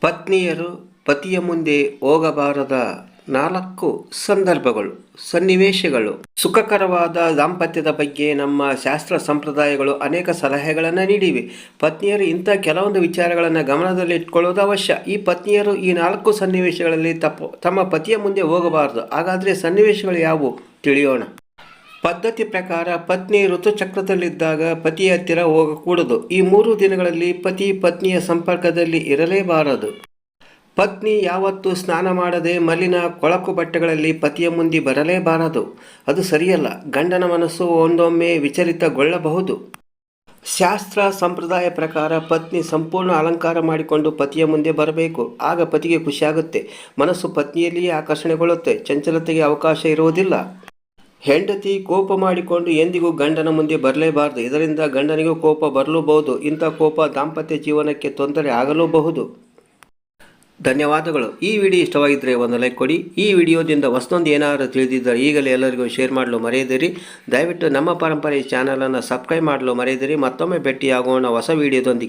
ಪತ್ನಿಯರು ಪತಿಯ ಮುಂದೆ ಹೋಗಬಾರದ 4 ಸಂದರ್ಭಗಳು, ಸನ್ನಿವೇಶಗಳು. ಸುಖಕರವಾದ ದಾಂಪತ್ಯದ ಬಗ್ಗೆ ನಮ್ಮ ಶಾಸ್ತ್ರ ಸಂಪ್ರದಾಯಗಳು ಅನೇಕ ಸಲಹೆಗಳನ್ನು ನೀಡಿವೆ. ಪತ್ನಿಯರು ಇಂಥ ಕೆಲವೊಂದು ವಿಚಾರಗಳನ್ನು ಗಮನದಲ್ಲಿಟ್ಕೊಳ್ಳೋದು ಅವಶ್ಯ. ಈ ಪತ್ನಿಯರು ಈ 4 ಸನ್ನಿವೇಶಗಳಲ್ಲಿ ತಮ್ಮ ಪತಿಯ ಮುಂದೆ ಹೋಗಬಾರದು. ಹಾಗಾದರೆ ಸನ್ನಿವೇಶಗಳು ಯಾವುವು ತಿಳಿಯೋಣ. ಪದ್ಧತಿ ಪ್ರಕಾರ ಪತ್ನಿ ಋತುಚಕ್ರದಲ್ಲಿದ್ದಾಗ ಪತಿಯ ಹತ್ತಿರ ಹೋಗಕೂಡದು. ಈ 3 ದಿನಗಳಲ್ಲಿ ಪತಿ ಪತ್ನಿಯ ಸಂಪರ್ಕದಲ್ಲಿ ಇರಲೇಬಾರದು. ಪತ್ನಿ ಯಾವತ್ತೂ ಸ್ನಾನ ಮಾಡದೆ ಮಲಿನ ಕೊಳಕು ಬಟ್ಟೆಗಳಲ್ಲಿ ಪತಿಯ ಮುಂದೆ ಬರಲೇಬಾರದು. ಅದು ಸರಿಯಲ್ಲ. ಗಂಡನ ಮನಸ್ಸು ಒಂದೊಮ್ಮೆ ವಿಚಲಿತಗೊಳ್ಳಬಹುದು. ಶಾಸ್ತ್ರ ಸಂಪ್ರದಾಯ ಪ್ರಕಾರ ಪತ್ನಿ ಸಂಪೂರ್ಣ ಅಲಂಕಾರ ಮಾಡಿಕೊಂಡು ಪತಿಯ ಮುಂದೆ ಬರಬೇಕು. ಆಗ ಪತಿಗೆ ಖುಷಿಯಾಗುತ್ತೆ. ಮನಸ್ಸು ಪತ್ನಿಯಲ್ಲಿಯೇ ಆಕರ್ಷಣೆಗೊಳ್ಳುತ್ತೆ. ಚಂಚಲತೆಗೆ ಅವಕಾಶ ಇರುವುದಿಲ್ಲ. ಹೆಂಡತಿ ಕೋಪ ಮಾಡಿಕೊಂಡು ಎಂದಿಗೂ ಗಂಡನ ಮುಂದೆ ಬರಲೇಬಾರದು. ಇದರಿಂದ ಗಂಡನಿಗೂ ಕೋಪ ಬರಲೂಬಹುದು. ಇಂಥ ಕೋಪ ದಾಂಪತ್ಯ ಜೀವನಕ್ಕೆ ತೊಂದರೆ ಆಗಲೂಬಹುದು. ಧನ್ಯವಾದಗಳು. ಈ ವಿಡಿಯೋ ಇಷ್ಟವಾಗಿದ್ದರೆ ಒಂದು ಲೈಕ್ ಕೊಡಿ. ಈ ವಿಡಿಯೋದಿಂದ ಹೊಸದೊಂದು ಏನಾದರೂ ತಿಳಿದಿದ್ದರೆ ಈಗಲೇ ಎಲ್ಲರಿಗೂ ಶೇರ್ ಮಾಡಲು ಮರೆಯದಿರಿ. ದಯವಿಟ್ಟು ನಮ್ಮ ಪರಂಪರೆ ಚಾನಲನ್ನು ಸಬ್ಸ್ಕ್ರೈಬ್ ಮಾಡಲು ಮರೆಯದಿರಿ. ಮತ್ತೊಮ್ಮೆ ಭೇಟಿಯಾಗೋಣ ಹೊಸ ವಿಡಿಯೋದೊಂದಿಗೆ.